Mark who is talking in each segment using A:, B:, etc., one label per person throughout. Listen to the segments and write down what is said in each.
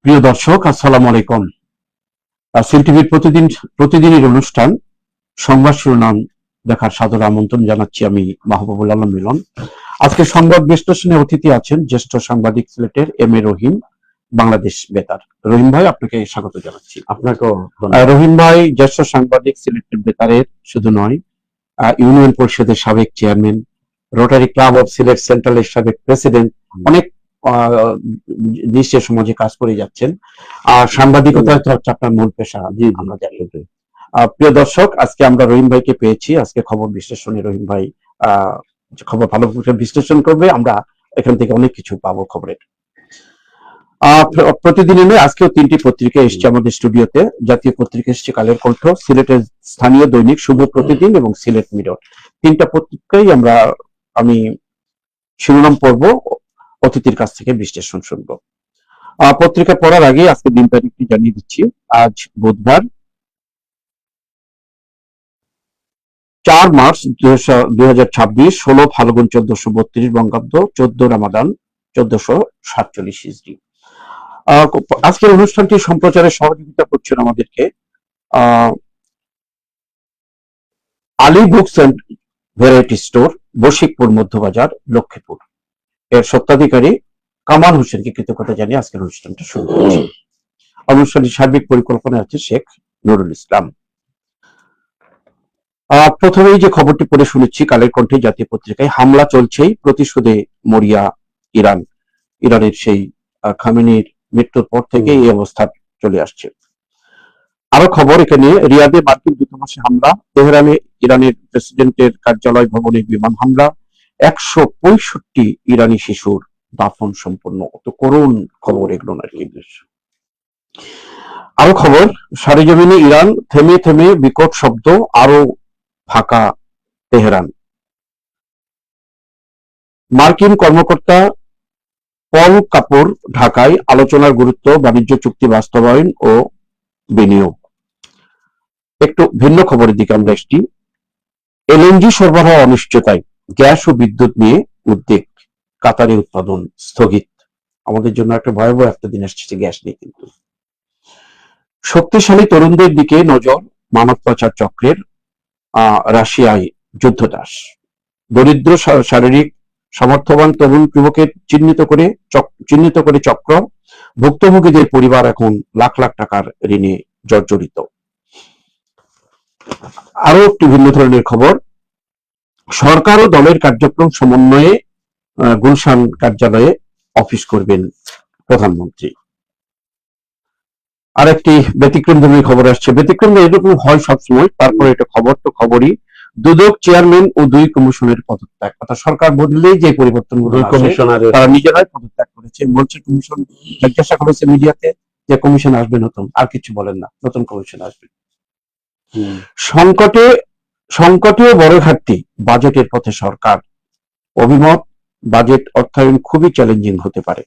A: প্রিয় দর্শক, আসসালামু আলাইকুম। সিল টিভির প্রতিদিনের অনুষ্ঠান সংবাদ শিরোনাম দেখার সাদর আমন্ত্রণ জানাচ্ছি আমি মাহবুবুল আলম মিলন। আজকে সংবাদ বিশ্লেষণে অতিথি আছেন জ্যেষ্ঠ সাংবাদিক সিলেটের এম এ রহিম, বাংলাদেশ বেতার। রহিম ভাই, আপনাকে স্বাগত জানাচ্ছি।
B: আপনাকেও
A: রহিম ভাই জ্যেষ্ঠ সাংবাদিক সিলেটের বেতারের শুধু নয়, ইউনিয়ন পরিষদের সাবেক chairman, Rotary Club of Sylhet সেন্ট্রালের সাবেক প্রেসিডেন্ট, অনেক দেশের সমাজে কাজ করে যাচ্ছেন। আর সাংবাদিকতা হচ্ছে আপনার মূল পেশা, আমরা জানি। প্রিয় দর্শক, আজকে আমরা রহিম ভাইকে পেয়েছি। আজকে খবর বিশ্লেষণে রহিম ভাই খবর ভালো বিশ্লেষণ করবে। আমরা এখান থেকে অনেক কিছু পাবো খবরের। প্রতিদিনে আজকেও তিনটি পত্রিকা এসছে আমাদের স্টুডিওতে। জাতীয় পত্রিকা এসছে কালের কণ্ঠ, সিলেটের স্থানীয় দৈনিক শুভ প্রতিদিন এবং সিলেট মিরর। তিনটা পত্রিকাই আমি শিরোনাম পড়বো, অতিথির কাছ থেকে বিশ্লেষণ শুনবো। পত্রিকা পড়ার আগে আজকে দিন তারিখটি জানিয়ে দিচ্ছি। আজ বুধবার 4 মার্চ 2026, 16 ফাল্গুন 1432 বঙ্গাব্দ, 14 রামাদান 1447 হিজরি। আজকের অনুষ্ঠানটি সম্প্রচারে সহযোগিতা করছেন আমাদেরকে Ali books and variety store, Bashikpur Madhyabazar, Lakshmipur. এর স্বত্বাধিকারী কামাল হোসেনকে কৃতজ্ঞতা জানিয়ে আজকের অনুষ্ঠানটা শুরু করছি। অনুষ্ঠানটির সার্বিক পরিকল্পনায় আছে শেখ নুরুল ইসলাম। প্রথমেই যে খবরটি পড়ে শুনেছি কালের কণ্ঠে জাতীয় পত্রিকায়, হামলা চলছেই, প্রতিশোধে মরিয়া ইরান। ইরানের সেই খামেনির মৃত্যুর পর থেকে এই অবস্থা চলে আসছে। আরো খবর এখানে, রিয়াদে মার্কিন দূতাবাসে হামলা, তেহরানে ইরানের প্রেসিডেন্টের কার্যালয় ভবনে বিমান হামলা, 165 ইরানি শিশুর দাফন সম্পন্ন। অত করুণ খবর এগুলো আর কি। আরো খবর, সরেজমিনে ইরান, থেমে থেমে বিকট শব্দ, আরো ফাঁকা তেহরান। মার্কিন কর্মকর্তা পল কাপুর ঢাকায়, আলোচনার গুরুত্ব, বাণিজ্য চুক্তি বাস্তবায়ন ও বিনিয়োগ। একটু ভিন্ন খবরের দিকে আমরা এসছি। এলএনজি সরবরাহ অনিশ্চয়তায়, গ্যাস ও বিদ্যুৎ নিয়ে উদ্বেগ, কাতারে উৎপাদন স্থগিত। আমাদের জন্য একটা ভয়াবহ একটা দিন আসছে গ্যাস নিয়ে। কিন্তু শক্তিশালী তরুণদের দিকে নজর, মানব পাচার চক্রের, রাশিয়ায় যুদ্ধদাস। দরিদ্র শারীরিক সামর্থ্যবান তরুণ যুবকের চিহ্নিত করে চক্র, ভুক্তভোগীদের পরিবার এখন লাখ লাখ টাকার ঋণে জর্জরিত। আরো একটি ভিন্ন ধরনের খবর, সরকার ও দলের কার্যক্রম সমন্বয়ে গুলশান কার্যালয়ে অফিস করবেন প্রধানমন্ত্রী। আর একটি ব্যতিক্রমধর্মী খবর আসছে। ব্যতিক্রম এরকম হয় সবসময়, তারপরে এটা খবর তো খবরই। দুদক চেয়ারম্যান ও 2 কমিশনের পদত্যাগ। অর্থাৎ সরকার বদলেই যে পরিবর্তনগুলো তারা নিজেরাই পদত্যাগ করেছে। মঞ্চের কমিশন জিজ্ঞাসা করেছে মিডিয়াতে যে কমিশন আসবে নতুন, আর কিছু বলেন না, নতুন কমিশন আসবে। সংকটেও বড় ঘাটতি, বাজেটের পথে সরকার। অভিমত, বাজেট অর্থায়ন খুবই চ্যালেঞ্জিং হতে পারে।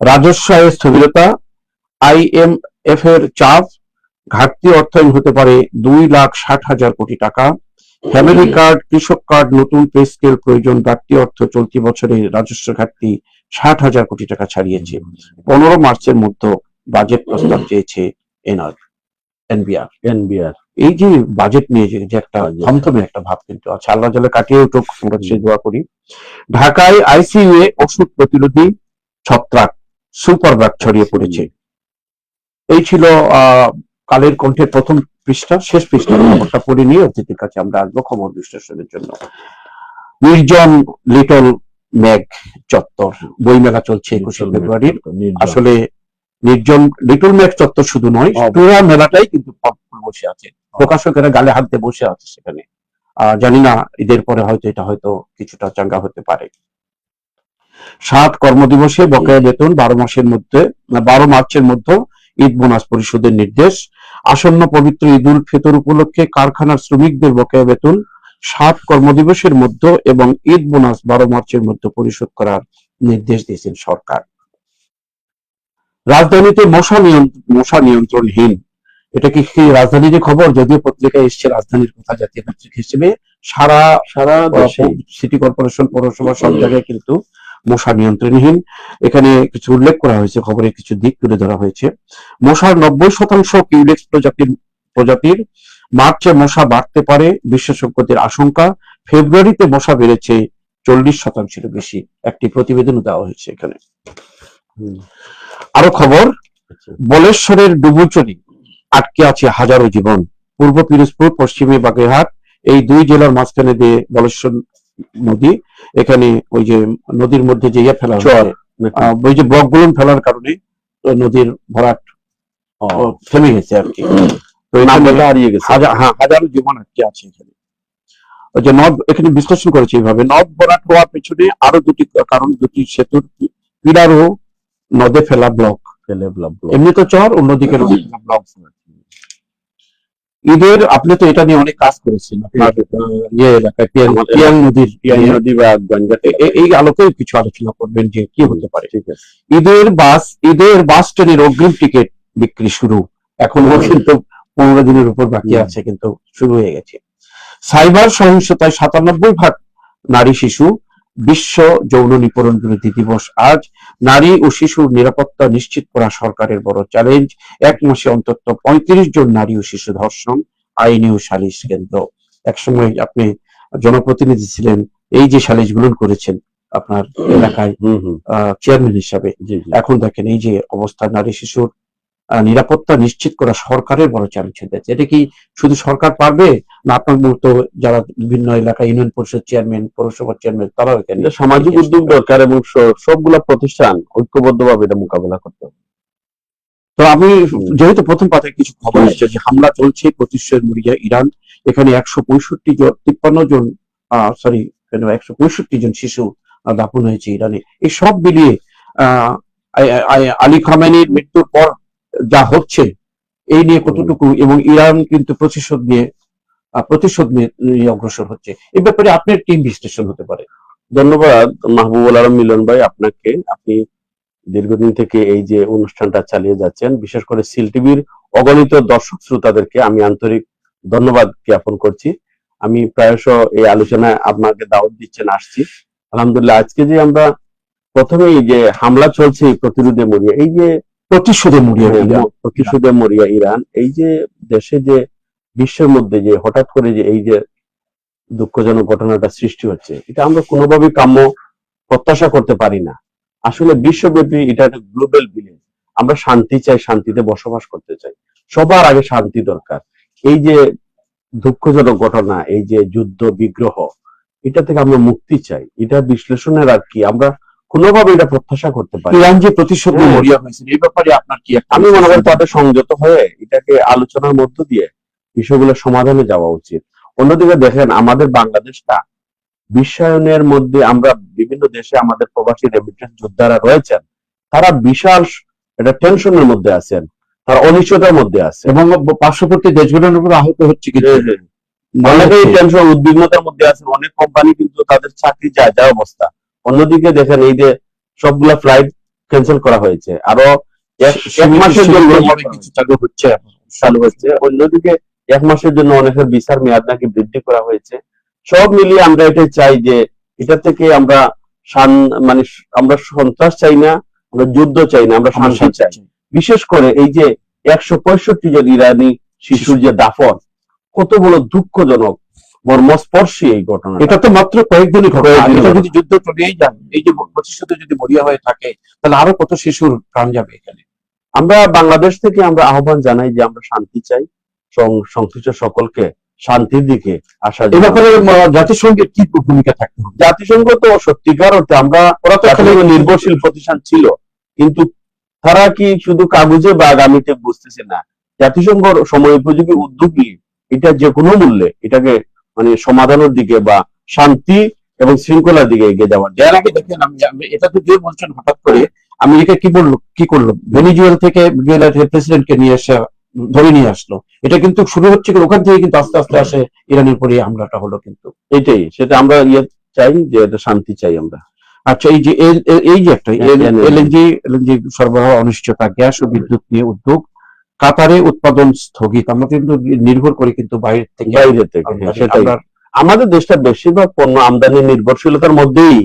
A: রাজস্ব আয়ে স্থবিরতা, IMF এর চাপ, ঘাটতি অর্থায়ন হতে পারে 2,60,000 কোটি টাকা। ফ্যামিলি কার্ড, কৃষক কার্ড, নতুন পে স্কেল প্রয়োজন। বাড়তি অর্থ, চলতি বছরে রাজস্ব ঘাটতি 60,000 কোটি টাকা ছাড়িয়েছে। 15 মার্চের মধ্যে বাজেট প্রস্তাব চেয়েছে এনবিআর। এই যে বাজেট নিয়ে যে একটা থমথমে একটা ভাব কিন্তু আছে, আল্লাহ জালে কাটিয়ে উঠুক, আমরা সেই দোয়া করি। ঢাকায় ICU এ ওষুধ প্রতিরোধী ছত্রাক সুপারবাগ ছড়িয়ে পড়েছে। এই ছিল কালের কণ্ঠের প্রথম পৃষ্ঠা। শেষ পৃষ্ঠা খবরটা পড়ে নিয়ে অতিথির কাছে আমরা আসবো খবর বিশ্লেষণের জন্য। নির্জন লিটল ম্যাগ চত্বর, বইমেলা চলছে 21শে ফেব্রুয়ারির। আসলে নির্জন লিটল ম্যাগ চত্বর শুধু নয়, পুরো মেলাটাই কিন্তু বসে আছে, প্রকাশকেরা গালে হাত দিয়ে বসে আছে সেখানে। জানি না ঈদের পরে হয়তো এটা হয়তো কিছুটা চাঙ্গা হতে পারে। 7 কর্মদিবসে বকেয়া বেতন 12 মার্চের মধ্যে ঈদ বোনাস পরিশোধের নির্দেশ। আসন্ন পবিত্র ঈদ উল ফিতর উপলক্ষে কারখানার শ্রমিকদের বকেয়া বেতন 7 কর্মদিবসের মধ্যে এবং ঈদ বোনাস 12 মার্চের মধ্যে পরিশোধ করার নির্দেশ দিয়েছেন সরকার। রাজধানীতে মশা নিয়ন্ত্রণহীন, এটা কি রাজধানীর খবর? যদিও পত্রিকায় এসছে রাজধানীর কথা, জাতীয় পত্রিকা হিসেবে সারা সিটি কর্পোরেশন, পৌরসভা সব জায়গায় কিন্তু মশা নিয়ন্ত্রণহীন। এখানে কিছু উল্লেখ করা হয়েছে, খবরে কিছু দিক তুলে ধরা হয়েছে। মশার 90% কিউলেক্স প্রজাতির। মার্চে মশা বাড়তে পারে বিশেষজ্ঞদের আশঙ্কা। ফেব্রুয়ারিতে মশা বেড়েছে 40% বেশি, একটি প্রতিবেদন দেওয়া হয়েছে এখানে। আরো খবর, বলেশ্বরের ডুবুচরি আটকে আছে হাজারো জীবন। পূর্ব পিরোজপুর, পশ্চিমে বাগেরহাট, এই দুই জেলার মাঝখানে দিয়ে বলেশ্বর নদী। এখানে ওই যে নদীর মধ্যে যে ফেলা ওই যে ব্লকগুলো ফেলার কারণে নদীর ভরাট থেমে গেছে আর কি। তো হারিয়ে গেছে, হাজারো জীবন আটকে আছে এখানে। ওই যে নদ এখানে বিশ্লেষণ করেছে এইভাবে, নদ ভরাট হওয়ার পেছনে আরো দুটি কারণ, দুটি সেতুর পিলার ও নদে ফেলা ব্লক, এমনি তো চর, অন্যদিকে ব্লক। ঈদের আপনি তো এটা নিয়ে অনেক কাজ করেছেন, পিয়াং নদী বা গঙ্গাতে, এই আলোকে কিছু আলোচনা করবেন যে কি হতে পারে। ঈদের বাস ট্রেনের অগ্রিম টিকিট বিক্রি শুরু, এখনো কিন্তু 15 দিনের উপর বাকি আছে, কিন্তু শুরু হয়ে গেছে। সাইবার সহিংসতায় 97% নারী শিশু। বিশ্ব যৌন নিপীড়ন বিরোধী দিবস আজ। নারী ও শিশুর নিরাপত্তা নিশ্চিত করা সরকারের বড় চ্যালেঞ্জ। এক মাসে অন্তত 35 জন নারী ও শিশু ধর্ষণ, আইনি ও সালিশ কেন্দ্র। একসময় আপনি জনপ্রতিনিধি ছিলেন, এই যে সালিশ গুলো করেছেন আপনার এলাকায় চেয়ারম্যান হিসাবে, এখন দেখেন এই যে অবস্থা, নারী শিশুর নিরাপত্তা নিশ্চিত করা সরকারের বড় চ্যালেঞ্জ হয়ে যাচ্ছে। এটা কি শুধু সরকার পারবে, না আপনার মতো যারা বিভিন্ন এলাকা ইউনিয়ন পরিষদ চেয়ারম্যান, পৌরসভার চেয়ারম্যান, তারাও এখানে সামাজিক উদ্যোগ দরকার এবং সবগুলা প্রতিষ্ঠান ঐক্যবদ্ধভাবে এটা মোকাবেলা করতে হবে। তো আমি যেহেতু প্রথম পাতায় কিছু খবর আসছে যে হামলা চলছে প্রতিশোধ মরিয়া ইরান, এখানে 165 জন শিশু দাফন হয়েছে ইরানে। এই সব মিলিয়ে আলী খামেনির মৃত্যুর পর যা হচ্ছে এই নিয়ে কতটুকু, এবং ইরান কিন্তু প্রতিশোধ নিয়ে অগ্রসর হচ্ছে, এই ব্যাপারে আপনার কি বিশ্লেষণ হতে পারে?
B: ধন্যবাদ মাহবুবুল আলম মিলন ভাই আপনাকে। আপনি দীর্ঘদিন থেকে এই যে অনুষ্ঠানটা চালিয়ে যাচ্ছেন, বিশেষ করে সিল টিভির অগণিত দর্শক শ্রোতাদেরকে আমি আন্তরিক ধন্যবাদ জ্ঞাপন করছি। আমি প্রায়শ এই আলোচনায় আপনাকে দাওয়াত দিচ্ছেন, আসছি। আলহামদুলিল্লাহ, আজকে যে আমরা প্রথমেই যে হামলা চলছে প্রতিরোধে মরিয়া, এই যে প্রতিশোধে মরিয়া ইরান, এই যে দেশে যে বিশ্বের মধ্যে যে হঠাৎ করে যে এই যে দুঃখজনক ঘটনাটা সৃষ্টি হচ্ছে, এটা আমরা কোনোভাবেই কাম্য প্রত্যাশা করতে পারি না। আসলে বিশ্বব্যাপী এটা একটা গ্লোবাল ভিলেজ। আমরা শান্তি চাই, শান্তিতে বসবাস করতে চাই, সবার আগে শান্তি দরকার। এই যে দুঃখজনক ঘটনা, এই যে যুদ্ধ বিগ্রহ, এটা থেকে আমরা মুক্তি চাই। এটা বিশ্লেষণের আর কি আমরা কোনোভাবে এটা প্রত্যাশা করতে পারি।
A: ইরান যে প্রতিশোধ মরিয়া হয়েছে, এই ব্যাপারে আপনার কি?
B: আমি মনে করি তাদের সংযত হয়ে এটাকে আলোচনার মধ্য দিয়ে বিষয়গুলো সমাধানে যাওয়া উচিত। অন্যদিকে দেখেন, আমাদের বাংলাদেশটা বিশ্বায়নের মধ্যে, আমরা বিভিন্ন দেশে আমাদের প্রবাসী রেমিটেন্স যোদ্ধারা রয়েছেন, তারা বিশাল একটা টেনশনের মধ্যে আছেন, তারা অনিশ্চয়তার মধ্যে আছে
A: এবং পার্শ্ববর্তী দেশগুলোর উপর আহত হচ্ছে, কিন্তু
B: অনেকেই টেনশন উদ্বিগ্নতার মধ্যে আছেন। অনেক কোম্পানি কিন্তু তাদের চাকরি যায় অবস্থা। অন্যদিকে দেখেন, এই যে সবগুলা ফ্লাইট ক্যান্সেল করা হয়েছে, আরো 1 মাসের জন্য কিছু চালু হচ্ছে। অন্যদিকে 1 মাসের জন্য অনেকের ভিসার মেয়াদ নাকি বৃদ্ধি করা হয়েছে। সব মিলিয়ে আমরা এটাই চাই যে এটা থেকে আমরা আমরা সন্ত্রাস চাই না, আমরা যুদ্ধ চাই না, আমরা শান্তি চাই। বিশেষ করে এই যে 165 জন ইরানি শিশুর যে দাফন, কত বড় দুঃখজনক, মর্মস্পর্শী এই ঘটনা।
A: এটা তো মাত্র কয়েকদিনই ঘটনা, এটা যদি যুদ্ধ চলেই যায়, এই যে প্রতিশোধে যদি মরিয়া হয়ে থাকে, তাহলে আরো কত শিশুর প্রাণ যাবে এখানে।
B: আমরা বাংলাদেশ থেকে আমরা আহ্বান জানাই যে আমরা শান্তি চাই, সংশ্লিষ্ট সকলকে শান্তির দিকে আসা।
A: এই ব্যাপারে জাতিসংঘের কি ভূমিকা থাকতে হবে?
B: জাতিসংঘ তো সত্যিকার অর্থে ওরা তো নির্ভরশীল প্রতিষ্ঠান ছিল, কিন্তু তারা কি শুধু কাগজে বা আগামীতে বুঝতেছে না। জাতিসংঘ সময় উপযোগী উদ্যোগ নিয়ে এটা যে কোনো মূল্যে এটাকে সমাধানের দিকে বা শান্তি এবং শৃঙ্খলার দিকে এগিয়ে যাওয়ার।
A: যার আগে দেখেন, আমি এটা তো যে বলছেন, হঠাৎ করে আমেরিকা কি করলো, ভেনিজুয়েলা থেকে প্রেসিডেন্টকে নিয়ে এসে ধরে নিয়ে আসলো। এটা কিন্তু শুরু হচ্ছে ওখান থেকে, কিন্তু আস্তে আস্তে আসে ইরানের উপরে হামলাটা হলো। কিন্তু
B: এটাই, সেটা আমরা চাই যে এটা শান্তি চাই আমরা।
A: আচ্ছা, এই যে একটা এলএনজি সরবরাহ অনিশ্চয়তা, গ্যাস ও বিদ্যুৎ নিয়ে উদ্যোগ, কাতারে উৎপাদন স্থগিত। আমরা কিন্তু নির্ভর করি কিন্তু বাইরে থেকে।
B: আমাদের দেশটা বেশিরভাগ পণ্য আমদানি নির্ভরশীলতার মধ্যেই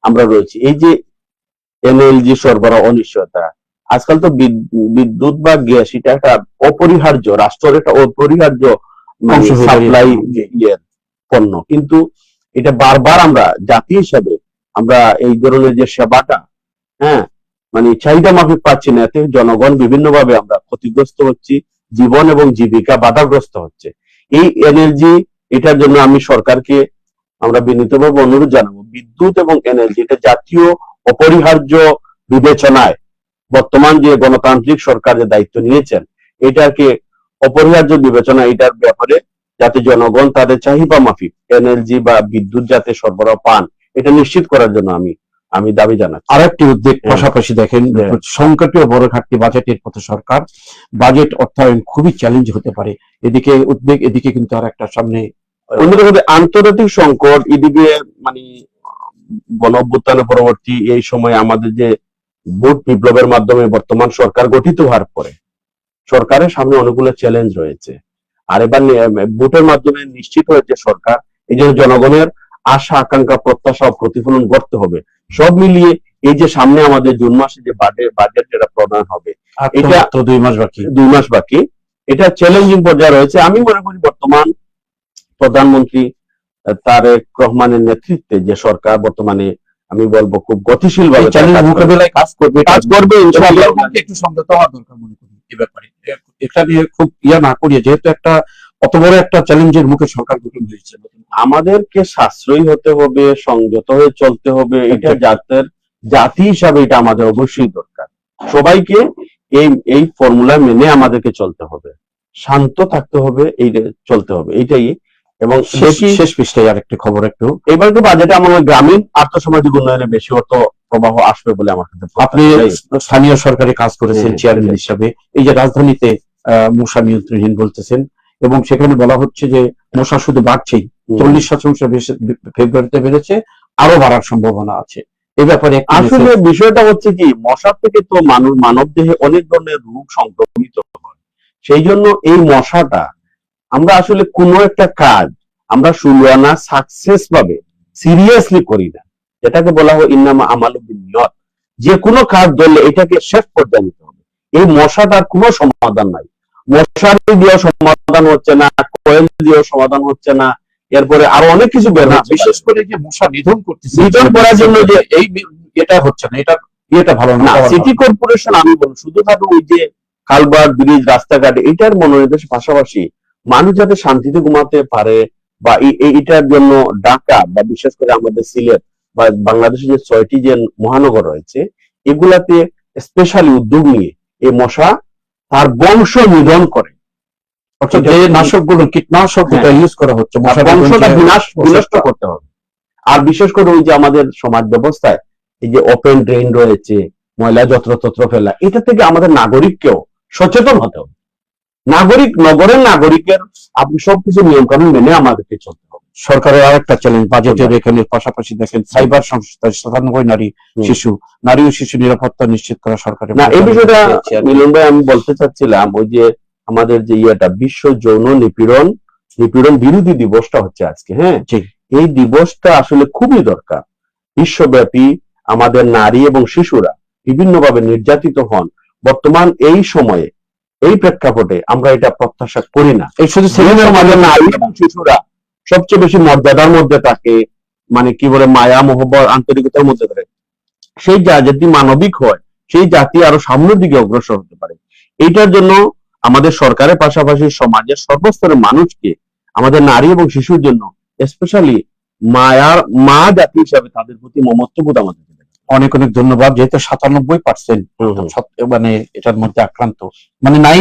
B: আমরা রয়েছি। এই যে এনএলজি সরবরাহ অনিশ্চয়তা। আজকাল তো বিদ্যুৎ বা গ্যাস এটা একটা অপরিহার্য, রাষ্ট্রের একটা অপরিহার্য
A: অংশ হয়ে
B: সাপ্লাই
A: দাঁড়িয়েছে।
B: পণ্য, কিন্তু এটা বারবার আমরা জাতি হিসাবে আমরা এই ধরনের যে সেবাটা, হ্যাঁ, মানে চাহিদা মাফিক পাচ্ছি না, এতে জনগণ বিভিন্নভাবে আমরা ক্ষতিগ্রস্ত হচ্ছি, জীবন এবং জীবিকা বাধাগ্রস্ত হচ্ছে। এই এনার্জি, এটার জন্য আমি সরকারকে আমরা বিনীতভাবে অনুরোধ জানাবো, বিদ্যুৎ এবং এনার্জি এটা জাতীয় অপরিহার্য বিবেচনায় বর্তমান যে গণতান্ত্রিক সরকার যে দায়িত্ব নিয়েছেন, এটাকে অপরিহার্য বিবেচনা, এটার ব্যাপারে যাতে জনগণ তাদের চাহিদা মাফিক এনার্জি বা বিদ্যুৎ যাতে সরবরাহ পান, এটা নিশ্চিত করার জন্য আমি দাবি জানাচ্ছি।
A: আরেকটি উদ্বেগ পাশাপাশি দেখেন, সংকটীয় বড় ঘাটতি বাজেটের পথে সরকার, বাজেট অর্থায়ন খুবই চ্যালেঞ্জ হতে পারে, এদিকে উদ্বেগ, এদিকে কিন্তু আর একটা সামনে
B: অন্যদিকে আন্তর্জাতিক সংকট, এদিকে মানে গণ অভ্যুত্থানের পরবর্তী এই সময় আমাদের যে ভোট বিপ্লবের মাধ্যমে বর্তমান সরকার গঠিত হওয়ার পরে সরকারের সামনে অনেকগুলো চ্যালেঞ্জ রয়েছে। আর এবার ভোটের মাধ্যমে নিশ্চিত হয়েছে সরকার, এই জন্য জনগণের আশা আকাঙ্ক্ষা প্রত্যাশা ও প্রতিফলন করতে হবে। সব মিলিয়ে এই যে সামনে আমাদের জুন মাসে যে বাজেট যেটা প্রদান হবে, এটা
A: তো
B: 2 মাস বাকি, এটা চ্যালেঞ্জিং পর্যায়ে রয়েছে। আমি মনে করি বর্তমান প্রধানমন্ত্রী তারেক রহমানের নেতৃত্বে যে সরকার বর্তমানে, আমি বলবো খুব গতিশীল ভাবে
A: চ্যালেঞ্জ মোকাবেলায় কাজ করবে ইনশাআল্লাহ। একটু সমঝোতা হওয়ার দরকার মনে করি এই ব্যাপারে, এটা নিয়ে খুব না করিয়ে, যেহেতু একটা অত বড় একটা চ্যালেঞ্জের মুখে সরকার গঠন হয়েছে,
B: আমাদেরকে সাশ্রয়ী হতে হবে, সংযত হয়ে চলতে হবে। এটা জাতি হিসাবে এটা আমাদের অবশ্যই দরকার। সবাইকে এই ফর্মুলা মেনে আমাদেরকে চলতে হবে, শান্ত থাকতে হবে, এই চলতে হবে, এইটাই। এবং
A: শেষ পৃষ্ঠায় আরেকটি খবর, একটু
B: এবার তো বাজেটে আমার গ্রামীণ আর্থসামাজিক উন্নয়নে বেশি অর্থ প্রবাহ আসবে বলে আমার কাছে।
A: আপনি স্থানীয় সরকারে কাজ করেছেন চেয়ারম্যান হিসাবে, এই যে রাজধানীতে মশা নিয়ন্ত্রণহীন বলতেছেন, এবং সেখানে বলা হচ্ছে যে মশা শুধু বাড়ছেই, 40% ফেব্রুয়ারিতে বেড়েছে, আরো বাড়ার সম্ভাবনা আছে। এই ব্যাপারে
B: আসলে বিষয়টা হচ্ছে কি, মশার থেকে তো মানব দেহে অনেক ধরনের রোগ সংক্রমিত হয়। সেই জন্য এই মশাটা আমরা আসলে কোনো একটা কাজ আমরা সুলওয়ানা সাকসেস ভাবে সিরিয়াসলি করি না, যেটাকে বলা হয় ইন্নামা আমালু বিন্নিয়াত। যে কোনো কাজ ধরলে এটাকে শেষ পর্যায়ে নিতে হবে। এই মশাটার কোনো সমাধান নাই, মশারি দিয়েও সমাধান হচ্ছে না, কয়েল দিয়েও সমাধান হচ্ছে না, এরপরে আরো অনেক কিছু বের হচ্ছে।
A: বিশেষ করে যে মশা নিধন করতেছে,
B: নিধন করার জন্য যে
A: এটা হচ্ছে না, এটা ভালো না।
B: সিটি কর্পোরেশন, আমি বলবো শুধুমাত্র ওই যে কালভার্ট, ব্রিজ, রাস্তাঘাট এটার মনোনিবেশের পাশাপাশি মানুষ যাতে শান্তিতে ঘুমাতে পারে, বা এটার জন্য ঢাকা বা বিশেষ করে আমাদের সিলেট বা বাংলাদেশের যে 6টি যে মহানগর রয়েছে, এগুলাতে স্পেশালি উদ্যোগ নিয়ে এই মশা তার বংশ নিধন করে,
A: অর্থাৎ যে নাশকগুলো, কীটনাশক যেটা ইউজ করা হচ্ছে,
B: বংশটা বিনষ্ট করতে হবে। আর বিশেষ করে ওই যে আমাদের সমাজ ব্যবস্থায় এই যে ওপেন ড্রেন রয়েছে, ময়লা যত্রতত্র ফেলা, এটা থেকে আমাদের নাগরিককেও সচেতন হতে হবে। নগরের নাগরিকের আপনি সবকিছু নিয়ম কানুন মেনে আমাদেরকে চলতে হবে।
A: সরকারের আরেকটা চ্যালেঞ্জ বাজেটের এখানে পাশাপাশি দেখেন সাইবার সংস্থায় 97 নারী ও শিশু নিরাপত্তা নিশ্চিত করা সরকারের।
B: না, এই বিষয়টা মিলন ভাই আমি বলতে চাচ্ছিলাম, ওই যে আমাদের যে বিশ্ব যৌন নিপীড়ন বিরোধী দিবসটা হচ্ছে আজকে, হ্যাঁ, এই দিবসটা আসলে খুবই দরকার। বিশ্বব্যাপী আমাদের নারী এবং শিশুরা বিভিন্নভাবে নির্যাতিত হন। বর্তমান এই সময়ে এই প্রেক্ষাপটে আমরা এটা প্রত্যাশা করি না। এই শুধু ছেলেমেয়ের মাঝে নারী এবং শিশুরা সবচেয়ে বেশি মর্যাদার মধ্যে থাকে, মানে কি বলে মায়া মোহব্বত আন্তরিকতার মধ্যে থাকে। সেই জাতি মানবিক হয়, সেই জাতি আরো সামনের দিকে অগ্রসর হতে পারে। এইটার জন্য আমাদের সরকারের পাশাপাশি সমাজের সর্বস্তরের মানুষকে আমাদের নারী এবং শিশুর জন্য স্পেশালি মা জাতি হিসাবে তাদের প্রতি মমত্ববোধ আমাদের।
A: অনেক অনেক ধন্যবাদ। যেহেতু 97% মানে এটার মধ্যে আক্রান্ত, মানে নাই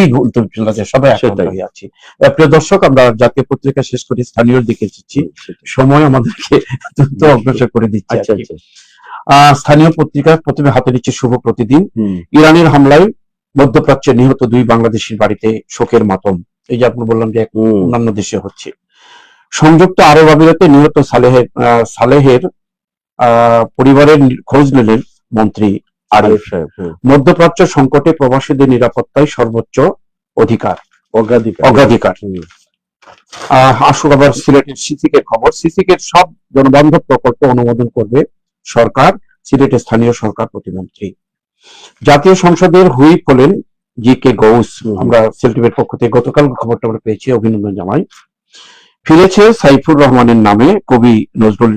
A: সবাই আক্রান্ত হয়ে আছি। প্রিয় দর্শক, আমরা জাতীয় পত্রিকা শেষ করে স্থানীয় দিকে যাচ্ছি, সময় আমাদেরকে দ্রুত অগ্রসর করে দিচ্ছে। স্থানীয় পত্রিকা প্রথমে হাতে নিচ্ছে শুভ প্রতিদিন। ইরানের হামলায় মধ্যপ্রাচ্যে নিহত 2 বাংলাদেশির বাড়িতে শোকের মাতম। এই যে আপনি বললাম যে অন্যান্য দেশে হচ্ছে। সংযুক্ত আরব আমিরাতে নিহত সালেহের পরিবারের খোঁজ নিলেন মন্ত্রী আরিফ সাহেব। মধ্যপ্রাচ্য সংকটে প্রবাসীদের নিরাপত্তায় সর্বোচ্চ অগ্রাধিকার। আসুক আবার সিলেটের সিসিকের খবর। সিসিকের সব জনবান্ধব প্রকল্প অনুমোদন করবে সরকার। সিলেটের স্থানীয় সরকার প্রতিমন্ত্রী। জাতীয় সংসদের হুইপ হলেন জি.কে. গৌস। আমরা সিলেটের পক্ষ থেকে গতকাল খবরটা আমরা পেয়েছি, অভিনন্দন জানাই। ফিরেছে সাইফুর রহমানের নামে কবি নজরুল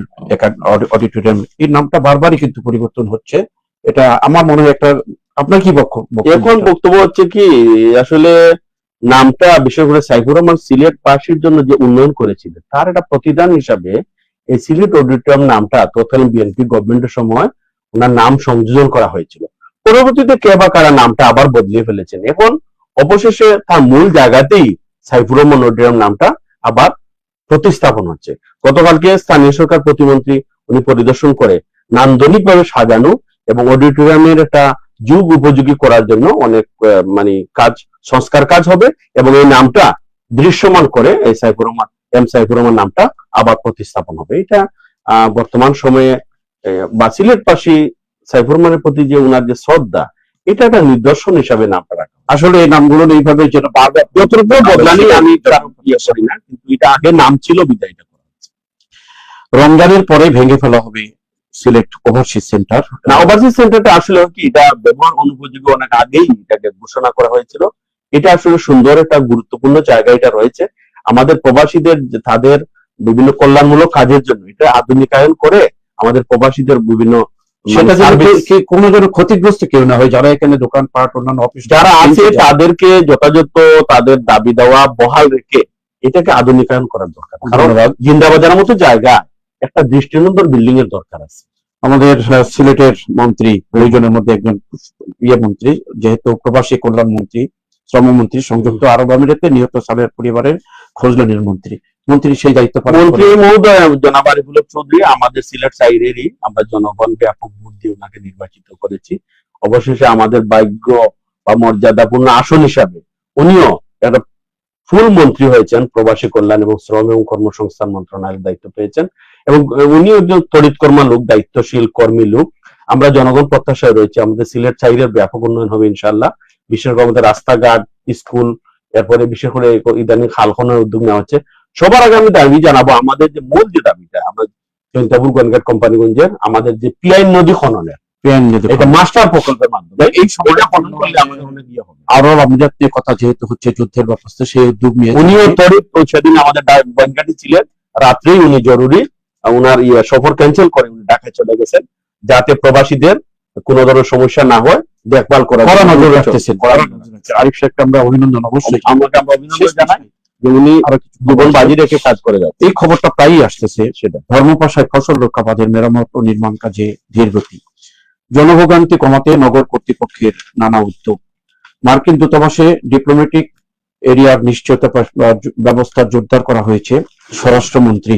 A: অডিটোরিয়াম। এই নামটা বারবারই কিন্তু পরিবর্তন হচ্ছে, এটা আমার মনে হয় একটা, আপনার কি
B: এখন বক্তব্য হচ্ছে কি, আসলে নামটা বিশেষ করে সাইফুর রহমান সিলেটবাসীর জন্য যে উন্নয়ন করেছিলেন তার একটা প্রতিদান হিসাবে এই সিলেট অডিটোরিয়াম নামটা তৎকালীন বিএনপি গভর্নমেন্টের সময় ওনার নাম সংযোজন করা হয়েছিল। পরবর্তীতে কে বা কারা নামটা আবার বদলিয়ে ফেলেছেন। এখন অবশেষে তার মূল জায়গাতেই সাইফুর রহমান অডিটোরিয়াম নামটা আবার প্রতিস্থাপন হচ্ছে। গতকালকে স্থানীয় সরকার প্রতিমন্ত্রী উনি পরিদর্শন করে নান্দনিকভাবে সাজানো এবং অডিটোরিয়ামের একটা যুগ উপযোগী করার জন্য অনেক সংস্কার কাজ হবে এবং এই নামটা দৃশ্যমান করে এই সাইফুর রহমান নামটা আবার প্রতিস্থাপন হবে। এটা বর্তমান সময়ে বা সিলেটবাসী সাইফুর রহমানের প্রতি যে ওনার যে শ্রদ্ধা, এটা একটা নিদর্শন হিসাবে নামটা রাখা।
A: আসলে এই নামগুলো এইভাবে যেটা বারবার যতটুকু বদলানি আমি
B: করি না, কিন্তু এটা আগে নাম ছিল বিদায়টা করা হচ্ছে।
A: রমজানের পরে ভেঙে ফেলা হবে সিলেট ওভারসিজ সেন্টার।
B: না, ওভারসিজ সেন্টারটা আসলে কি, এটা ব্যবহার অনুপযোগী অনেক আগেই এটাকে ঘোষণা করা হয়েছিল। এটা আসলে সুন্দর একটা গুরুত্বপূর্ণ জায়গা এটা রয়েছে আমাদের প্রবাসীদের, তাদের বিভিন্ন কল্যাণমূলক কাজের জন্য এটা আধুনিকায়ন করে আমাদের প্রবাসীদের বিভিন্ন
A: সেটা কোনো যেন ক্ষতিগ্রস্ত কেউ না হয়, যারা এখানে দোকানপাট অন্যান্য অফিস
B: যারা আছে তাদেরকে যথাযথ তাদের দাবি দেওয়া বহাল রেখে এটাকে আধুনিকায়ন করার দরকার। কারণ জিন্দাবাজারের মতো জায়গা একটা দৃষ্টিনন্দন বিল্ডিং এর দরকার আছে।
A: আমাদের সিলেটের মন্ত্রী, দুইজনের মধ্যে একজন মন্ত্রী, যেহেতু প্রবাসী কল্যাণ মন্ত্রী, শ্রমমন্ত্রী, সংযুক্ত আরব আমিরাতে নিহত সালের পরিবারের খোঁজলানির মন্ত্রী সেই দায়িত্ব পালন করেন।
B: মন্ত্রী মহোদয় জনাব আরিফুল হক চৌধুরী আমাদের সিলেট সাইডেরই, আমরা জনগণ ব্যাপক ভোট দিয়ে ওনাকে নির্বাচিত করেছি। অবশেষে আমাদের ভাগ্য বা মর্যাদাপূর্ণ আসন হিসাবে উনিও একটা ফুল মন্ত্রী হয়েছেন, প্রবাসী কল্যাণ এবং শ্রম এবং কর্মসংস্থান মন্ত্রণালয়ের দায়িত্ব পেয়েছেন এবং উনিও একজন তড়িৎকর্মা লোক, দায়িত্বশীল কর্মী লোক। আমরা জনগণ প্রত্যাশায় রয়েছে আমাদের সিলেট সাইডের ব্যাপক উন্নয়ন হবে ইনশাল্লাহ। বিশেষ করে আমাদের রাস্তাঘাট, স্কুল, এরপরে বিশেষ করে ইদানিং খাল খননের উদ্যোগ নেওয়া হচ্ছে। সবার আগে আমি দাবি জানাবো আমাদের যে মূল যে দাবিটা, আমরা জৈন্তাপুর গোয়েনঘাট কোম্পানিগঞ্জের আমাদের যে পিআইন নদী খননের এটা মাস্টার প্রকল্পের মাধ্যমে এই সময়টা খনন করলে আমাদের অনেক ইয়ে হবে।
A: আরো আমিরাত নিয়ে কথা যেহেতু হচ্ছে, যুদ্ধের ব্যবস্থা, সেই উদ্যোগ নিয়ে
B: উনিও তড়িৎ সেদিন আমাদের গোয়েনঘাটে ছিলেন, রাত্রেই উনি জরুরি উনার সফর ক্যান্সেল করে উনি ঢাকায় চলে গেছেন, যাতে প্রবাসীদের কোনো ধরনের সমস্যা না হয় দেখভাল করা
A: নজর রাখতেছেন। আরিফ শেখকে আমরা অভিনন্দন, অবশ্যই
B: আমরা অভিনন্দন জানাই যে উনি জীবন বাজি রেখে কাজ করে যাচ্ছে।
A: এই খবরটা প্রায়ই আসতেছে, সেটা ধর্মপাশায় ফসল রক্ষা বাঁধের মেরামত ও নির্মাণ কাজে ধীরগতি। জনভোগান্তি কমাতে নগর কর্তৃপক্ষের নানা উদ্যোগ। মার্কিন দূতাবাসে ডিপ্লোম্যাটিক এরিয়ার নিশ্চয়তা ব্যবস্থা জোরদার করা হয়েছে। স্বরাষ্ট্রমন্ত্রী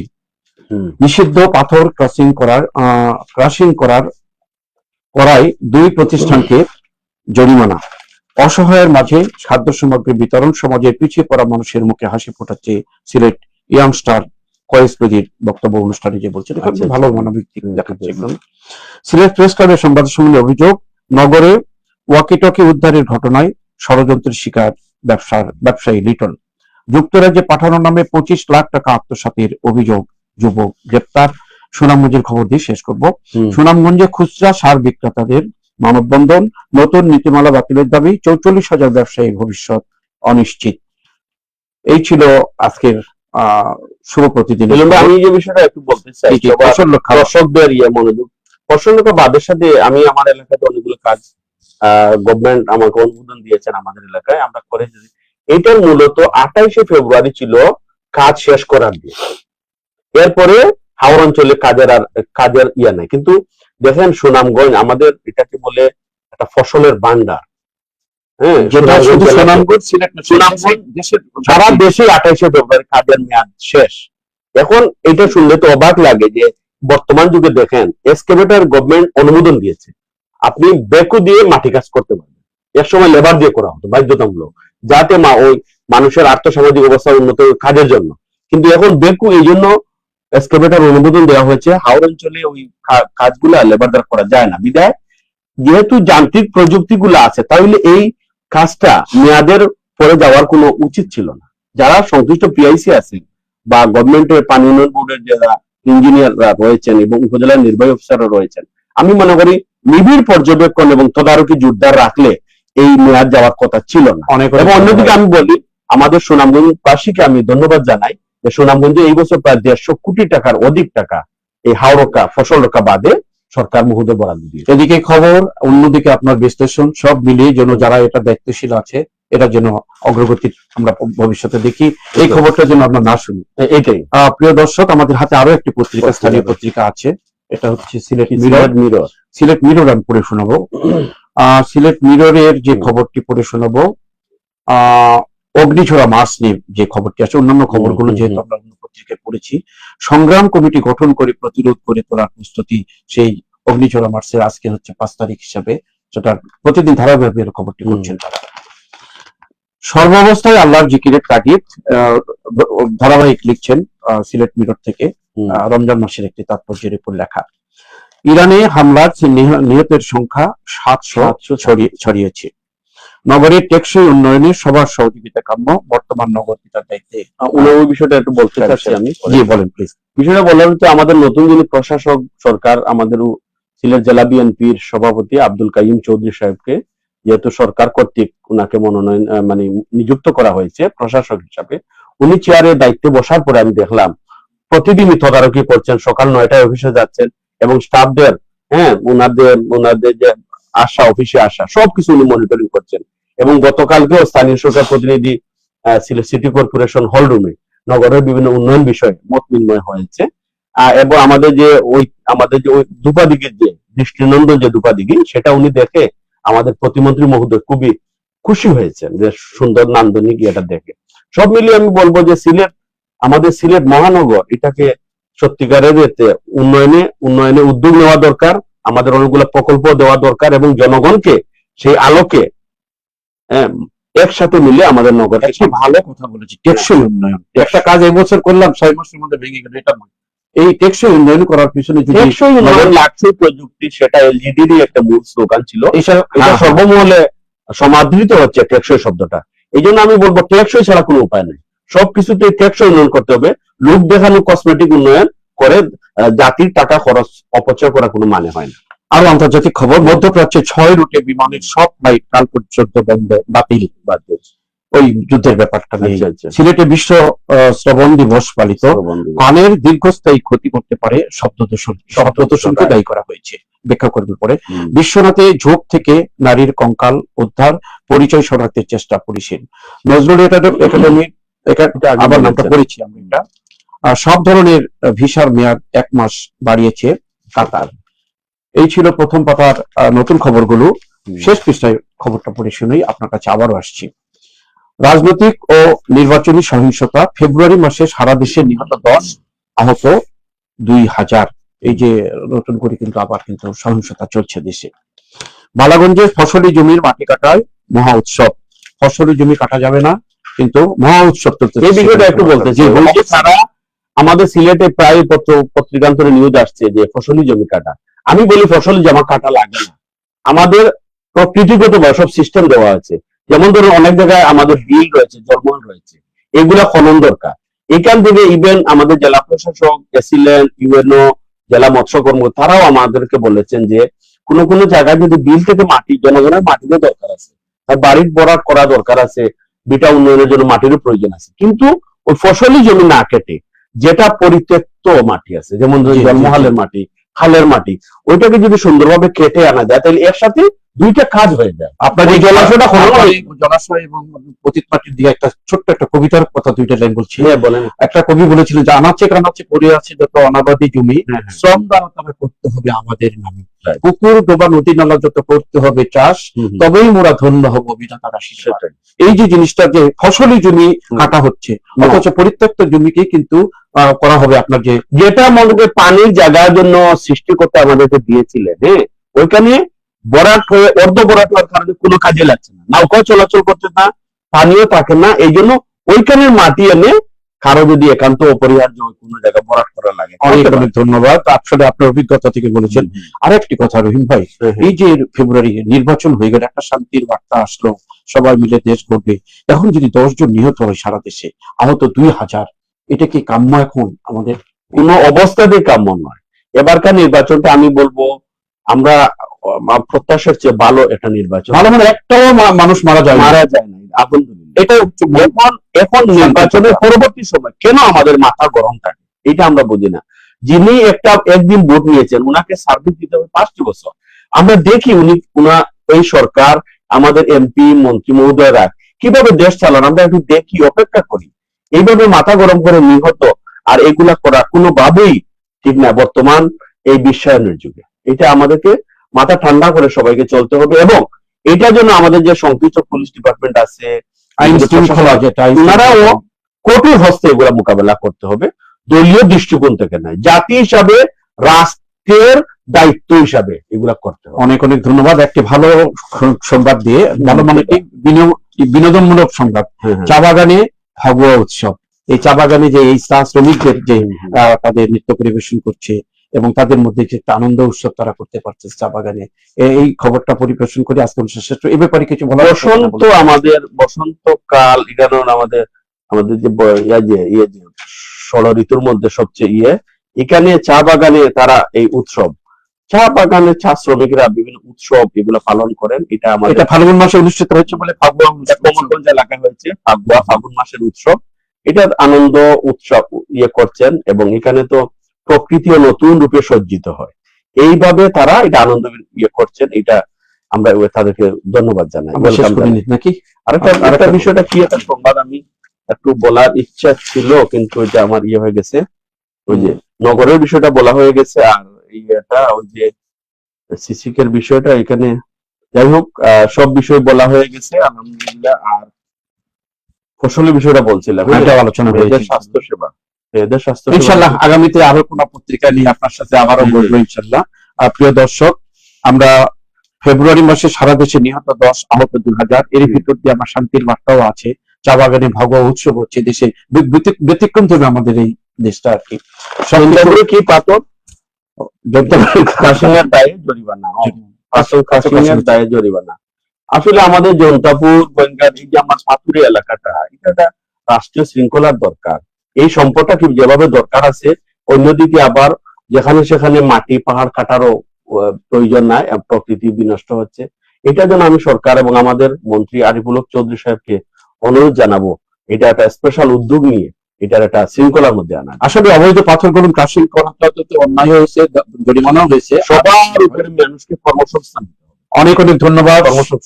A: নিষিদ্ধ পাথর ক্রাশিং করায় 2 প্রতিষ্ঠানকে জরিমানা। অসহায়ের মাঝে খাদ্য সামগ্রী বিতরণ সমাজের পিছিয়ে পড়া মানুষের মুখে হাসি ফোটাচ্ছে সিলেট ইয়াংস্টার কয়েসবেদির বক্তব্য অনুষ্ঠানে যে বলছেন, ভালো মানবিক দিক দেখাচ্ছে। সিলেট প্রেস ক্লাবের সংবাদ সম্মেলনে অভিযোগ, নগরে ওয়াকিটকি উদ্ধারের ঘটনায় ষড়যন্ত্রের শিকার ব্যবসায়ী লিটন। যুক্তরাজ্যে পাঠানোর নামে 25 লাখ টাকা আত্মসাতের অভিযোগ, যুবক গ্রেপ্তার। সুনামগঞ্জের খবর দিয়ে শেষ করব। সুনামগঞ্জে খুচরা সার বিক্রেতাদের মানববন্ধন, নতুন নীতিমালা বাতিলের দাবি, 44,000 ব্যবসায়ীর ভবিষ্যৎ অনিশ্চিত। এই ছিল আজকের শুভ প্রতিদিন।
B: আমি যে বিষয়টা একটু বলতে চাই, দর্শকদের মনোযোগ, ফসল রক্ষা বাঁধের সাথে আমি আমার এলাকাতে অনেকগুলো কাজ গভর্নমেন্ট আমাকে অনুমোদন দিয়েছেন আমাদের এলাকায়, আমরা করেছি। এটার মূলত 28শে ফেব্রুয়ারি ছিল কাজ শেষ করার দিন। এরপরে হাওড় অঞ্চলে কাজের নাই। কিন্তু দেখেন সুনামগঞ্জ আমাদের এটাকে বলে একটা ফসলের ভান্ডার, হ্যাঁ, সারা দেশে 28শে ফেব্রুয়ারি কাজের মেয়াদ শেষ। এখন এটা শুনলে তো অবাক লাগে যে বর্তমান যুগে দেখেন এক্সকেভেটর গভর্নমেন্ট অনুমোদন দিয়েছে, আপনি বেকু দিয়ে মাটি কাজ করতে পারবেন। এক সময় লেবার দিয়ে করা হতো বাধ্যতামূলক, যাতে ওই মানুষের আর্থসামাজিক অবস্থা উন্নত কাজের জন্য। কিন্তু এখন বেকু এই জন্য এক্সকেভেটর অনুমোদন দেওয়া হয়েছে, হাওড় অঞ্চলে ওই কাজগুলা লেবার দ্বারা করা যায় না। বিধায় যেহেতু যান্ত্রিক প্রযুক্তি গুলো আছে, তাহলে এই কাজটা মেয়াদের পরে যাওয়ার কোনো উচিত ছিল না। যারা সংশ্লিষ্ট পিআইসি আছেন বা গভর্নমেন্টের পানি উন্নয়ন বোর্ডের যারা ইঞ্জিনিয়াররা রয়েছেন এবং উপজেলার নির্বাহী অফিসাররা রয়েছেন, আমি মনে করি নিবিড় পর্যবেক্ষণ এবং তদারকি জোরদার রাখলে এই মেয়াদ যাওয়ার কথা ছিল না।
A: অনেক
B: এবং অন্যদিকে আমি বলি, আমাদের সুনামগঞ্জবাসীকে আমি ধন্যবাদ জানাই যে সুনামগঞ্জে এই বছর প্রায় 150 কোটি টাকার অধিক টাকা এই হাওড়কা ফসল রক্ষা বাদে সরকার মহোদয় বরাদ্দ দিয়েছে।
A: এদিকে খবর, অন্যদিকে আপনার বিশ্লেষণ, সব মিলিয়ে যেন যারা এটা দায়িত্বশীল আছে এটা যেন অগ্রগতি আমরা ভবিষ্যতে দেখি, এই খবরটা যেন আমরা না শুনি,
B: এটাই।
A: প্রিয় দর্শক, আমাদের হাতে আরো একটি পত্রিকা, স্থানীয় পত্রিকা আছে, এটা হচ্ছে সিলেট মিরর। সিলেট মিরর আমি পড়ে শোনাবো। সিলেট মিররের যে খবরটি পড়ে শোনাবো, অগ্নিছোড়া মার্চ নিয়ে যে খবরটি আছে, অন্যান্য খবরগুলো যেহেতু আমরা অন্য পত্রিকায় পড়েছি, সংগ্রাম কমিটি গঠন করে প্রতিরোধ করে তোলার প্রস্তুতি, সেই অগ্নিছোড়া মার্চের আজকে হচ্ছে 5 তারিখ হিসাবে, সেটা প্রতিদিন ধারাবাহিক খবরটি করছেন তারা। সর্বাবস্থায় আল্লাহর জিকিরের তাগিদ, ধারাবাহিক লিখছেন সিলেট মিরর থেকে, রমজান মাসের একটি তাৎপর্যের উপর লেখা। ইরানে হামলার নিহতের সংখ্যা 700 ছড়িয়েছে। নগরের টেকসই উন্নয়নে সবার সহযোগিতা কাম্য, বর্তমান নগর পিতার দায়িত্বে।
B: ওই বিষয়টা একটু বলতে চাচ্ছি আমি।
A: জি বলেন প্লিজ।
B: বিষয়টা বললাম তো, আমাদের নতুন যিনি প্রশাসক সরকার, আমাদের সিলেট জেলা বিএনপির সভাপতি আব্দুল কাইয়ুম চৌধুরী সাহেবকে যেহেতু সরকার কর্তৃক উনাকে মনোনয়ন মানে নিযুক্ত করা হয়েছে প্রশাসক হিসাবে, উনি চেয়ারের দায়িত্বে বসার পরে আমি দেখলাম প্রতিদিনই তদারকি করছেন, সকাল 9টায় অফিসে যাচ্ছেন এবং স্টাফদের ওনাদের যে অফিসে আসা সবকিছু উনি মনিটরিং করছেন। এবং গতকালকেও স্থানীয় সরকার প্রতিনিধি সিলেট সিটি কর্পোরেশন হল রুমে নগরের বিভিন্ন উন্নয়ন বিষয়ে মত বিনিময় হয়েছে। এবং আমাদের যে ওই দুপাদিকের যে দৃষ্টিনন্দন যে দুপাদিকে, সেটা উনি দেখে আমাদের প্রতিমন্ত্রী মহোদয় খুবই খুশি হয়েছেন যে সুন্দর নান্দনিক এটা দেখে। সব মিলিয়ে আমি বলবো যে আমাদের সিলেট মহানগর এটাকে সত্যিকারের উন্নয়নে উদ্যোগ নেওয়া দরকার, আমাদের অনেকগুলো প্রকল্প দেওয়া দরকার এবং জনগণকে সেই আলোকে একসাথে মিলে আমাদের নগরটা
A: একটু ভালো কথা বলেছি, টেকসই উন্নয়ন। একটা কাজ এই বছর করলাম 6 মাসের মধ্যে ভেঙে গেল, এটা নয়। এই টেকসই উন্নয়ন করার পিছনে
B: টেকসই উন্নয়ন লাগছে প্রযুক্তি, সেটা এলজিডির একটা মূল স্লোগান ছিল, এটা সর্বমহলে সমাদৃত হচ্ছে টেকসই শব্দটা। এই জন্য আমি বলবো টেকসই ছাড়া কোনো উপায় নেই, সবকিছুতে টেকসই উন্নয়ন করতে হবে। লোক দেখানো কসমেটিক উন্নয়ন করে জাতির টাকা খরচ অপচয় করা কোনো মানে হয় না।
A: আরো আন্তর্জাতিক খবর, মধ্যপ্রাচ্যে 6 রুটে বিমানের সব ফ্লাইট কাল পর্যন্ত বাতিল। ওই যুদ্ধের ব্যাপারটা নেই। সিলেটে বিশ্ব শ্রবণ দিবস পালিত। কানের দীর্ঘস্থায়ী ক্ষতি করতে পারে শব্দ দূষণকে দায়ী করা হয়েছে, ব্যাখ্যা করবে পরে। বিশ্বনাথে ঝোঁক থেকে নারীর কঙ্কাল উদ্ধার, পরিচয় শনাক্তে চেষ্টা পুলিশের। নজরুল একাডেমির আবার নামটা পড়েছি আমি, এটা সব ধরনের ভিসার মেয়াদ 1 মাস বাড়িয়েছে কাতার। এই ছিল প্রথম পাতার নতুন খবরগুলো। শেষ পৃষ্ঠায় খবরটা পড়ে শুনেই আপনার কাছে আবারও আসছি। রাজনৈতিক ও নির্বাচনী সহিংসতা, ফেব্রুয়ারি মাসে সারা দেশে নিহত 10, আহত 2000। এই যে নতুন করে কিন্তু আবার কিন্তু সহিংসতা চলছে দেশে। বালাগঞ্জে ফসলি জমির মাটি কাটায় মহা উৎসব। ফসলি জমি কাটা যাবে না, কিন্তু মহা উৎসব চলছে।
B: এই বিষয়টা একটু বলতে চাই। সারা আমাদের সিলেটে প্রায় পত্রিকান্তরে নিউজ আসছে যে ফসলি জমি কাটা। আমি বলি ফসলি জমা কাটা লাগে না, আমাদের প্রকৃতিগত সব সিস্টেম দেওয়া আছে। যেমন ধরুন অনেক জায়গায় আমাদের বিল রয়েছে, জলমহল রয়েছে, এগুলা খনন দরকার। এখান থেকে ইভেন আমাদের জেলা প্রশাসক এসিলেন, ইউএনও, জেলা মৎস্য কর্মকর্তা, তারাও আমাদেরকে বলেছেন যে কোন কোন জায়গায় যদি বিল থেকে মাটি, জনগণের মাটিরও দরকার আছে, তার বাড়ির বরাদ করা দরকার আছে, বিটা উন্নয়নের জন্য মাটিরও প্রয়োজন আছে, কিন্তু ওই ফসলি জমি না কেটে যেটা পরিত্যক্ত মাটি আছে, যেমন জলমহলের মাটি, খালের মাটি, ওইটাকে যদি সুন্দরভাবে কেটে আনা যায় তাহলে একসাথে দুইটা কাজ হয়ে যায়। আপনার এই জলাশয়টা
A: জলাশয় এবং পতিত মাটির দিকে একটা ছোট্ট একটা কবিতার কথা, 2টা লাইন বলছি।
B: বলেন।
A: একটা কবি বলেছিল যে আনাচে কানাচে পড়ে আছে যত অনাবাদী জমি, শ্রম দ্বারা তবে করতে হবে আমাদের নামে, পুকুর ডোবা নদী নালা যত করতে হবে চাষ, তবেই মোরা ধন্য হব বিধাতার আশীর্বাদ। এই যে জিনিসটা, যে ফসলি জমি কাটা হচ্ছে অথচ পরিত্যক্ত জমিকে কিন্তু করা হবে আপনার
B: যেটা মনে করি পানির জায়গার জন্য সৃষ্টিকর্তা আমাদেরকে দিয়েছিলেন, ওইখানে বরাট হয়ে অর্ধ বরাট হওয়ার কারণে কোনো কাজে লাগছে না, নৌকাও চলাচল করতে না, পানিও থাকে না। এই জন্য ওইখানের মাটি এনে কারো যদি একান্ত অপরিহার্য কোনো জায়গায় বরাট করা লাগে।
A: অনেক অনেক ধন্যবাদ, আসলে আপনার অভিজ্ঞতা থেকে বলেছেন। আরেকটি কথা রহিম ভাই, এই যে ফেব্রুয়ারি নির্বাচন হয়ে গেলে একটা শান্তির বার্তা আসলো, সবাই মিলে দেশ গড়বে, এখন যদি 10 জন নিহত হয় সারা দেশে, আহত 2000, এটা কি কাম্য? এখন আমাদের
B: কোনো অবস্থাতেই কাম্য নয়। এবারকার নির্বাচনটা আমি বলবো আমরা প্রত্যাশার চেয়ে ভালো একটা নির্বাচন,
A: ভালো মানে একটাও মানুষ মারা যায়
B: মারা যায় না, আলহামদুলিল্লাহ। এটা এখন নির্বাচনের পরবর্তী সময় কেন আমাদের মাথা গরম থাকে এটা আমরা বুঝি না। যিনি একদিন ভোট নিয়েছেন উনাকে সার্ভিস দিতে হবে 5টি বছর। আমরা দেখি এই সরকার, আমাদের এমপি মন্ত্রী মহোদয়রা কিভাবে দেশ চালান, আমরা একটু দেখি, অপেক্ষা করি। এইভাবে মাথা গরম করে নিহত আর এগুলা করা কোনোভাবেই ঠিক না বর্তমান এই বিশ্বায়নের যুগে। এটা আমাদেরকে মাথা ঠান্ডা করে সবাইকে চলতে হবে, এবং এটার জন্য আমাদের যে সংশ্লিষ্ট পুলিশ ডিপার্টমেন্ট আছে,
A: আইন শৃঙ্খলা যেটা,
B: ওনারাও কঠোর হস্তে এগুলা মোকাবেলা করতে হবে, দলীয় দৃষ্টিকোণ থেকে নয়, জাতি হিসাবে, রাষ্ট্রের দায়িত্ব হিসাবে এগুলা করতে হবে।
A: অনেক অনেক ধন্যবাদ। একটি ভালো সংবাদ দিয়ে, ভালো মানে কি বিনোদনমূলক সংবাদ। চা বাগানে ফাগুয়া উৎসব, এই চা বাগানে যে এই চা শ্রমিকদের যে তাদের নৃত্য পরিবেশন করছে এবং তাদের মধ্যে যে একটা আনন্দ উৎসব তারা করতে পারছে চা বাগানে, এই খবরটা পরিবেশন করে আজকে অনুষ্ঠান শেষ। এ ব্যাপারে কিছু বলা?
B: বসন্তকাল এখানে আমাদের যে ষড় ঋতুর মধ্যে সবচেয়ে এখানে চা বাগানে তারা এই উৎসব, চা বাগানে চা শ্রমিকরা বিভিন্ন উৎসব এগুলো পালন করেন। এটা
A: ফাল্গুন মাসে অনুষ্ঠিত হচ্ছে বলে
B: কোমরগঞ্জ এলাকায় হয়েছে ফাল্গুন মাসের উৎসব। এটার আনন্দ উৎসব করছেন, এবং এখানে তো প্রকৃতিও নতুন রূপে সজ্জিত হয়। এইভাবে তারা এটা আনন্দ করছেন, এটা আমরা তাদেরকে ধন্যবাদ জানাই।
A: নাকি
B: আরেকটা বিষয়টা কি, একটা সংবাদ আমি একটু বলার ইচ্ছা ছিল কিন্তু এটা আমার হয়ে গেছে, ওই যে নগরের বিষয়টা বলা হয়ে গেছে, আর ওই যে সিসিকের বিষয়টা এখানে, যাই হোক সব বিষয় বলা হয়ে গেছে আলহামদুলিল্লাহ। আর ফসলের বিষয়টা বলছিলাম,
A: এটা আলোচনা হয়েছে,
B: স্বাস্থ্য সেবা,
A: ইনশাআল্লাহ আগামীতে আরো কোন পত্রিকা নিয়ে আপনার সাথে আবারও বলবো ইনশাআল্লাহ। প্রিয় দর্শক, আমরা ফেব্রুয়ারি মাসে সারা দেশে নিহত 10, আহত 2000, এর ভিতর দিয়ে আমার শান্তির বার্তাও আছে। চা বাগানে ফাগুয়া উৎসব হচ্ছে, দেশে ব্যতিক্রম হবে আমাদের এই দেশটা আর কি।
B: কি পাথর কাশ্মীরের দায়ে জরিমানা, কাশ্মীরের দায়ে জরিমানা। আসলে আমাদের জনতাপুর বনগাঁ এই যে আমার পাথুরে এলাকাটা, এটা রাষ্ট্রীয় শৃঙ্খলার দরকার। এই সম্পদটা কি যেভাবে দরকার আছে, অন্যদিকে আবার যেখানে সেখানে মাটি পাহাড় কাটারও প্রয়োজন নাই, প্রকৃতি বিনষ্ট হচ্ছে। এটার জন্য আমি সরকার এবং আমাদের মন্ত্রী আরিফুল হক চৌধুরী সাহেবকে অনুরোধ জানাবো, এটা একটা স্পেশাল উদ্যোগ নিয়ে এটার একটা শৃঙ্খলার মধ্যে আনা।
A: আসলে অবৈধ পাথর গরম ক্রাশিং করাটা তো অন্যায় হয়েছে, জরিমানাও হয়েছে,
B: সবার উপরে মানুষকে কর্মসংস্থান।
A: অনেক অনেক ধন্যবাদ।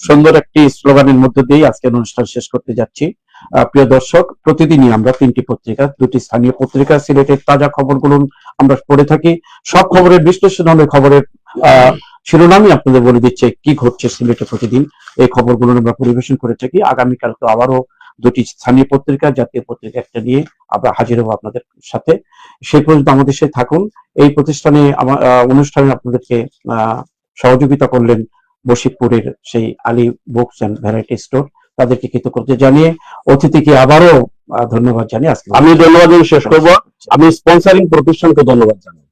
A: সুন্দর একটি স্লোগানের মধ্যে দিয়ে আজকের অনুষ্ঠান শেষ করতে যাচ্ছি। প্রিয় দর্শক, প্রতিদিনই আমরা 3টি পত্রিকা, 2টি স্থানীয় পত্রিকা, সিলেটের তাজা খবরগুলো আমরা পড়ে থাকি। সব খবরের বিশ্লেষণ হলে খবরের শিরোনামই আপনাদের বলে দিচ্ছে কি ঘটছে সিলেটে প্রতিদিন। এই খবরগুলো আমরা পরিবেশন করে থাকি। আগামীকাল তো আবারও 2টি স্থানীয় পত্রিকা, জাতীয় পত্রিকা একটা নিয়ে আমরা হাজির হবো আপনাদের সাথে। সেই পর্যন্ত আমাদের সাথে থাকুন। এই প্রতিষ্ঠানে অনুষ্ঠানে আপনাদেরকে সহযোগিতা করলেন বশিরপুরের সেই Ali books and variety store, তাদেরকে কৃতজ্ঞতা জানিয়ে অতিথিকে আবারও ধন্যবাদ জানিয়ে আজকে
B: আমি ধন্যবাদ শেষ করবো। আমি স্পন্সরিং প্রতিষ্ঠানকে ধন্যবাদ জানাই।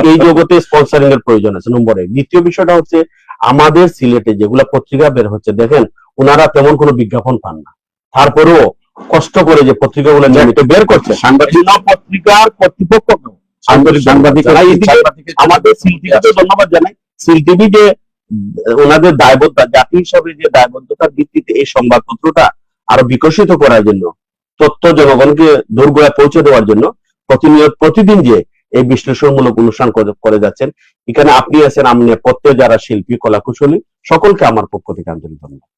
B: এই জগতে স্পন্সরিং এর প্রয়োজন আছে, নম্বর 1। দ্বিতীয় বিষয়টা হচ্ছে আমাদের সিলেটে যেগুলা পত্রিকা বের হচ্ছে, দেখেন ওনারা তেমন কোনো বিজ্ঞাপন পান না, তারপরেও কষ্ট করে যে পত্রিকাগুলো নিয়মিত বের করছে, সাংবাদিক পত্রিকার কর্তৃপক্ষ আন্তরিক সাংবাদিক আমাদের সিল টিভিকে ধন্যবাদ জানাই। সিল টিভি যে ওনাদের দায়বদ্ধতা, জাতি হিসাবে যে দায়বদ্ধতার ভিত্তিতে এই সংবাদপত্রটা আরো বিকশিত করার জন্য, তথ্য জনগণকে দোরগোড়ায় পৌঁছে দেওয়ার জন্য প্রতিদিন যে এই বিশ্লেষণমূলক অনুষ্ঠান করে যাচ্ছেন, এখানে আপনি আছেন, আমি প্রত্যেক যারা শিল্পী কলাকুশলী, সকলকে আমার পক্ষ থেকে আন্তরিক ধন্যবাদ।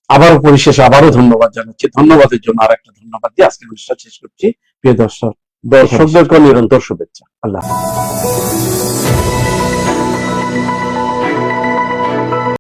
A: আবারও পরিশেষে আবারও ধন্যবাদ জানাচ্ছি। ধন্যবাদের জন্য আর একটা ধন্যবাদ দিয়ে আজকের অনুষ্ঠান শেষ করছি। প্রিয় দর্শকদেরকে
B: নিরন্তর শুভেচ্ছা।
A: আল্লাহ।